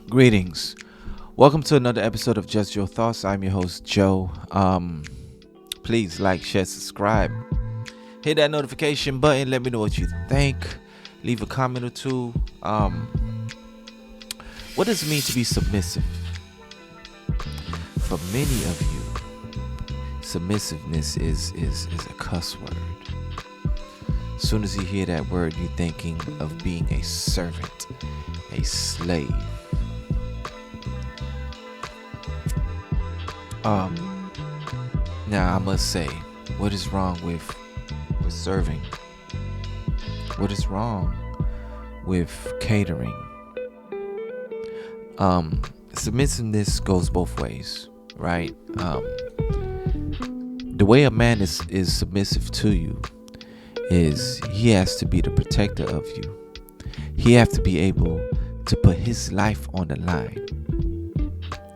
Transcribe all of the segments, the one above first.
Greetings. Welcome to another episode of Just Your Thoughts. I'm your host, Joe. Please like, share, subscribe. Hit that notification button. Let me know what you think. Leave a comment or two. What does it mean to be submissive? For many of you, submissiveness is a cuss word. As soon as you hear that word, you're thinking of being a servant, a slave. Now I must say, what is wrong with serving? What is wrong with catering? Submissiveness goes both ways, right? The way a man is submissive to you is he has to be the protector of you. He has to be able to put his life on the line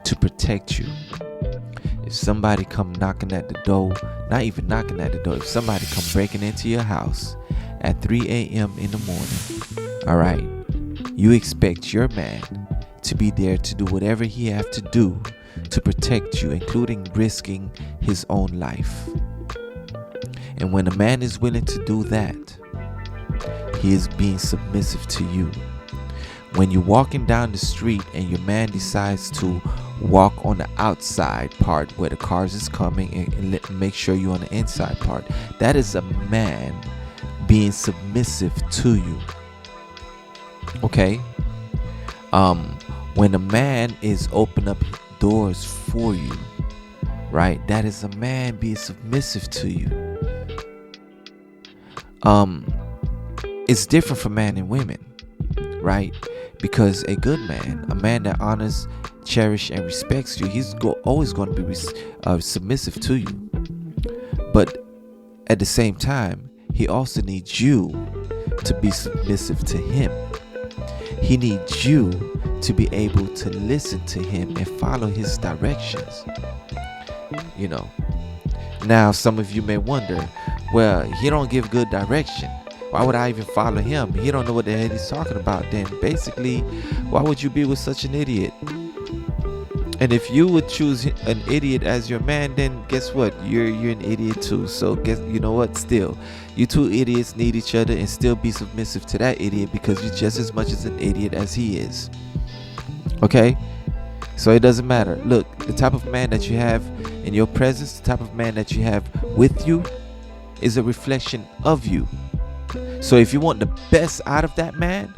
to protect you. If somebody come knocking at the door, not even knocking at the door, if somebody come breaking into your house at 3 a.m. in the morning, all right, you expect your man to be there to do whatever he have to do to protect you, including risking his own life. And when a man is willing to do that, he is being submissive to you. When you're walking down the street and your man decides to walk on the outside part where the cars is coming and make sure you're on the inside part, that is a man being submissive to you. Okay? When a man is opening up doors for you, right, that is a man being submissive to you. It's different for men and women, right? Because a good man, a man that honors, cherishes, and respects you, he's always going to be submissive to you. But at the same time, he also needs you to be submissive to him. He needs you to be able to listen to him and follow his directions. You know. Now, some of you may wonder, well, he don't give good direction. Why would I even follow him? He don't know what the hell he's talking about. Then basically, why would you be with such an idiot? And if you would choose an idiot as your man, then guess what? You're an idiot too. So you know what? Still, you two idiots need each other and still be submissive to that idiot because you're just as much as an idiot as he is. Okay? So it doesn't matter. Look, the type of man that you have in your presence, the type of man that you have with you is a reflection of you. So if you want the best out of that man,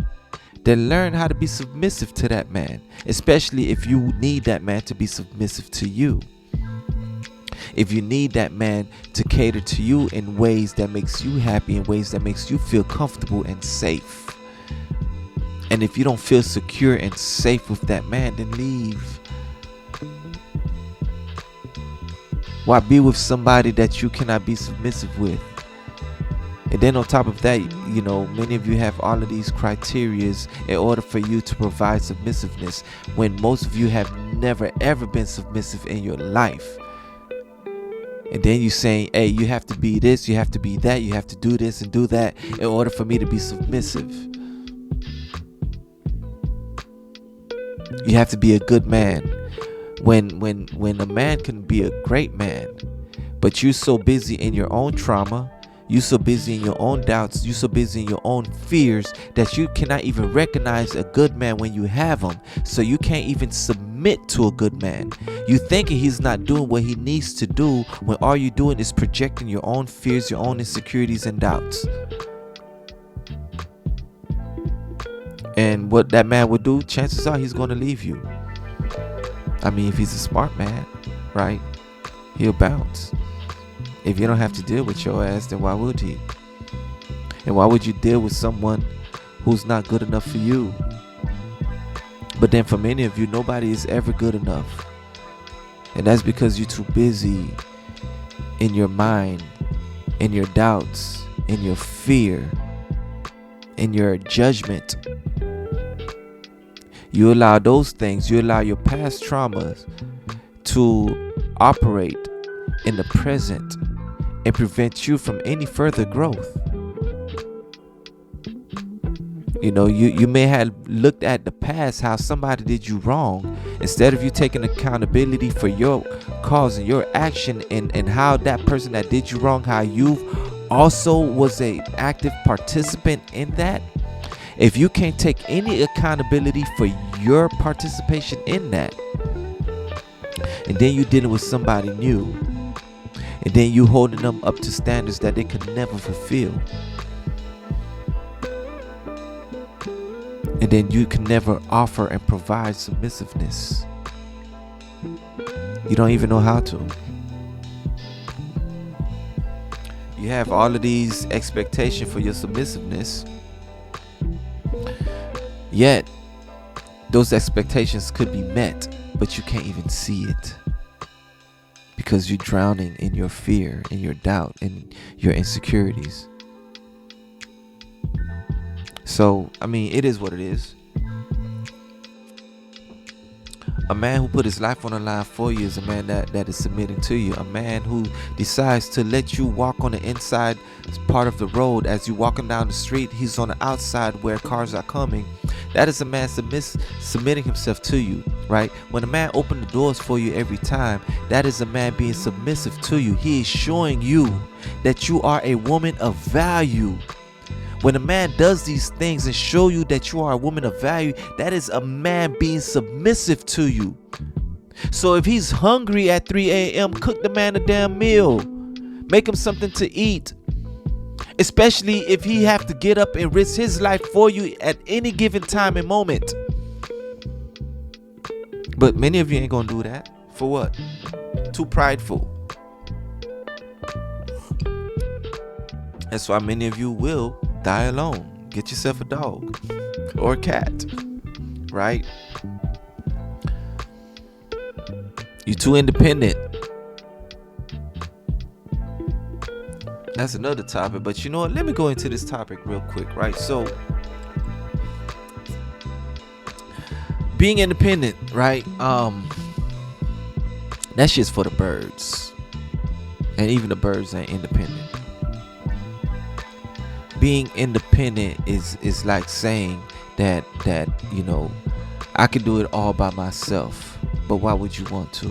then learn how to be submissive to that man, especially if you need that man to be submissive to you. If you need that man to cater to you in ways that makes you happy, in ways that makes you feel comfortable and safe. And if you don't feel secure and safe with that man, then leave. Why be with somebody that you cannot be submissive with? And then on top of that, you know, many of you have all of these criterias in order for you to provide submissiveness, when most of you have never ever been submissive in your life. And then you saying, hey, you have to be this, you have to be that, you have to do this and do that in order for me to be submissive. You have to be a good man. When a man can be a great man, but you're so busy in your own trauma, you're so busy in your own doubts, you're so busy in your own fears that you cannot even recognize a good man when you have him. So you can't even submit to a good man. You thinking he's not doing what he needs to do when all you're doing is projecting your own fears, your own insecurities and doubts. And what that man would do, chances are he's going to leave you. I mean, if he's a smart man, right? He'll bounce. If you don't have to deal with your ass, then why would he? And why would you deal with someone who's not good enough for you? But then for many of you, nobody is ever good enough. And that's because you're too busy in your mind, in your doubts, in your fear, in your judgment. You allow those things, you allow your past traumas to operate in the present and prevent you from any further growth. You may have looked at the past, how somebody did you wrong. Instead of you taking accountability for your cause and your action, and how that person that did you wrong, how you also was a active participant in that. If you can't take any accountability for your participation in that, and then you dealing with somebody new, and then you holding them up to standards that they could never fulfill, and then you can never offer and provide submissiveness. You don't even know how to. You have all of these expectations for your submissiveness, yet those expectations could be met, but you can't even see it because you're drowning in your fear, in your doubt, in your insecurities. So, it is what it is. A man who put his life on the line for you is a man that is submitting to you. A man who decides to let you walk on the inside part of the road as you walking down the street. He's on the outside where cars are coming. That is a man submitting himself to you, right? When a man opens the doors for you every time, that is a man being submissive to you. He is showing you that you are a woman of value. When a man does these things and show you that you are a woman of value, that is a man being submissive to you. So if he's hungry at 3 a.m., cook the man a damn meal. Make him something to eat. Especially if he have to get up and risk his life for you at any given time and moment. But many of you ain't gonna do that. For what? Too prideful. That's why many of you will die alone. Get yourself a dog or a cat, right? You're too independent. That's another topic, but you know what? Let me go into this topic real quick, right? So, being independent, right? That shit's for the birds, and even the birds ain't independent. Being independent is like saying that I can do it all by myself. But why would you want to?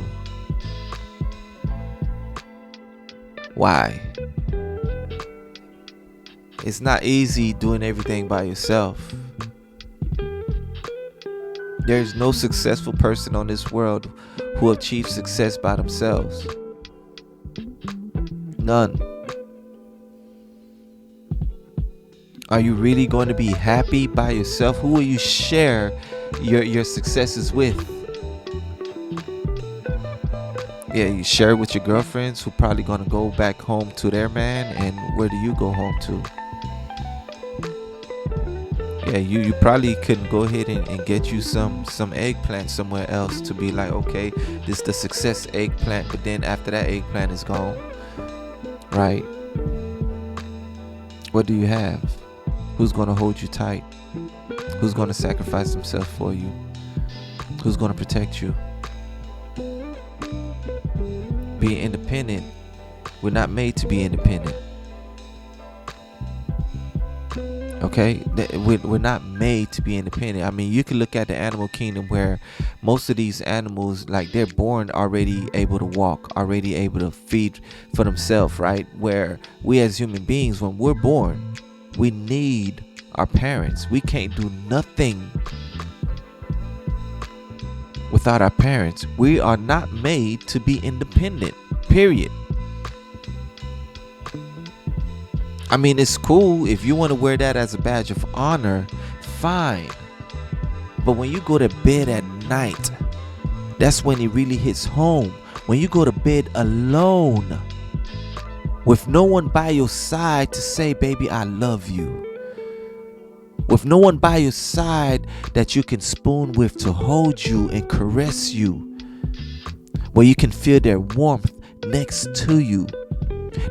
Why? It's not easy doing everything by yourself. There's no successful person on this world who achieves success by themselves. None. Are you really going to be happy by yourself? Who will you share your successes with? Yeah, you share it with your girlfriends who probably going to go back home to their man. And where do you go home to? Yeah, you probably could go ahead and get you some eggplant somewhere else to be like, okay, this is the success eggplant. But then after that eggplant is gone, right? What do you have? Who's going to hold you tight? Who's going to sacrifice himself for you? Who's going to protect you? Being independent, we're not made to be independent. Okay? We're not made to be independent. You can look at the animal kingdom where most of these animals, like, they're born already able to walk, already able to feed for themselves, right? Where we as human beings, when we're born, we need our parents. We can't do nothing without our parents. We are not made to be independent, period. It's cool if you want to wear that as a badge of honor, fine. But when you go to bed at night, that's when it really hits home. When you go to bed alone, with no one by your side to say, baby, I love you. With no one by your side that you can spoon with to hold you and caress you. Where you can feel their warmth next to you.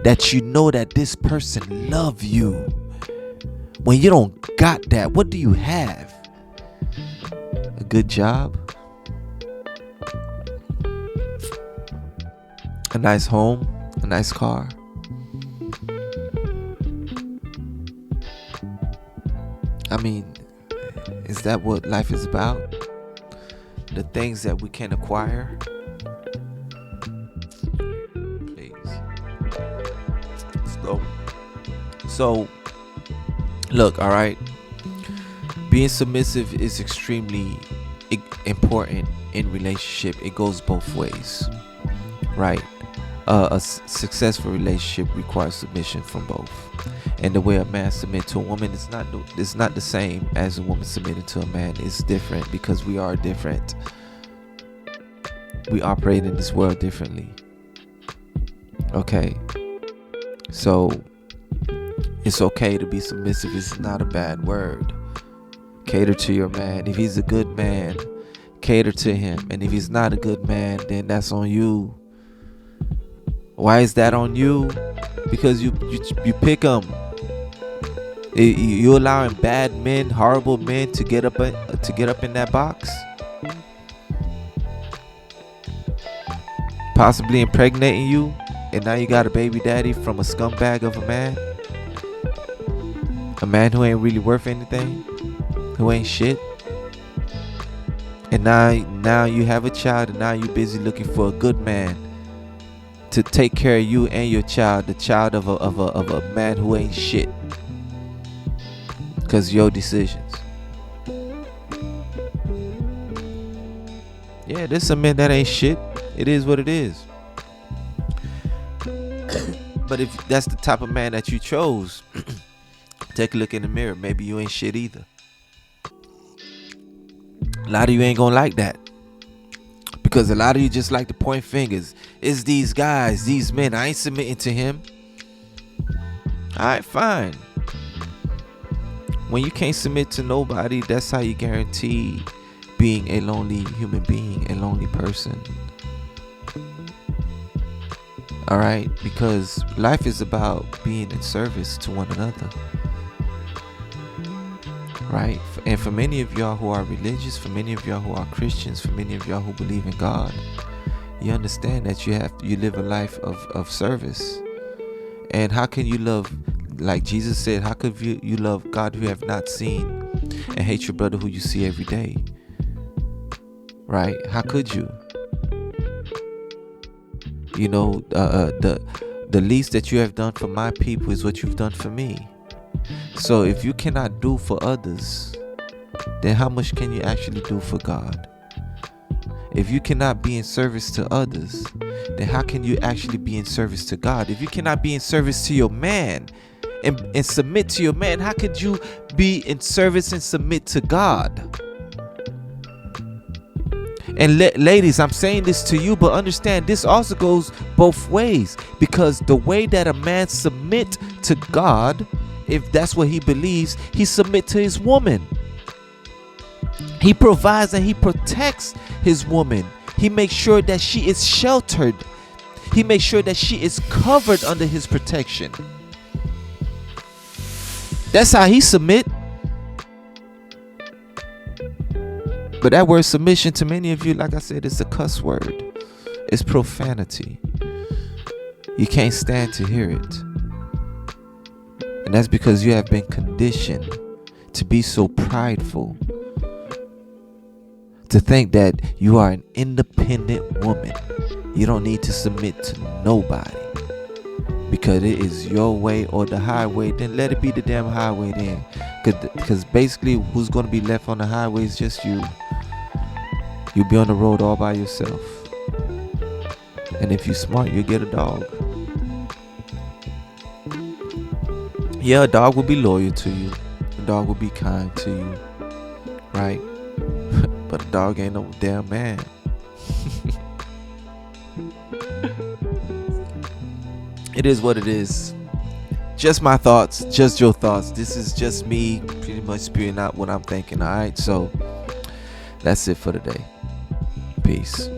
That you know that this person loves you. When you don't got that, what do you have? A good job? A nice home? A nice car? Is that what life is about? The things that we can acquire? Please. So look, all right. Being submissive is extremely important in relationship. It goes both ways, right? A successful relationship requires submission from both. And the way a man submits to a woman is not the same as a woman submitting to a man. It's different because we are different. We operate in this world differently. Okay. So it's okay to be submissive. It's not a bad word. Cater to your man. If he's a good man, cater to him. And if he's not a good man, then that's on you. Why is that on you? Because you pick them. You allowing bad men, horrible men to get up in that box, possibly impregnating you, and now you got a baby daddy from a scumbag of a man who ain't really worth anything, who ain't shit. And now you have a child, and now you're busy looking for a good man to take care of you and your child, the child of a man who ain't shit, because your decisions. Yeah, there's some men that ain't shit. It is what it is. But if that's the type of man that you chose, take a look in the mirror. Maybe you ain't shit either. A lot of you ain't gonna like that, because a lot of you just like to point fingers. It's these guys, these men. I ain't submitting to him. Alright, fine. When you can't submit to nobody, that's how you guarantee being a lonely human being, a lonely person. Alright, because life is about being in service to one another. Right? And for many of y'all who are religious, for many of y'all who are Christians, for many of y'all who believe in God, you understand that you live a life of service. And how can you love, like Jesus said, how could you love God who you have not seen and hate your brother who you see every day? Right? How could you? You know, the least that you have done for my people is what you've done for me. So if you cannot do for others, then how much can you actually do for God? If you cannot be in service to others, then how can you actually be in service to God? If you cannot be in service to your man and submit to your man, how could you be in service and submit to God? And ladies, I'm saying this to you, but understand this also goes both ways, because the way that a man submit to God, if that's what he believes, he submit to his woman. He provides and he protects his woman. He makes sure that she is sheltered. He makes sure that she is covered under his protection. That's how he submit. But that word submission, to many of you, like I said, it's a cuss word. It's profanity. You can't stand to hear it. And that's because you have been conditioned to be so prideful, to think that you are an independent woman. You don't need to submit to nobody, because it is your way or the highway. Then let it be the damn highway then. Because basically who's going to be left on the highway is just you. You'll be on the road all by yourself. And if you're smart, you'll get a dog. Yeah, a dog will be loyal to you. A dog will be kind to you. Right? But a dog ain't no damn man. It is what it is. Just my thoughts, just your thoughts. This is just me pretty much spewing out what I'm thinking. Alright, so that's it for today. Peace.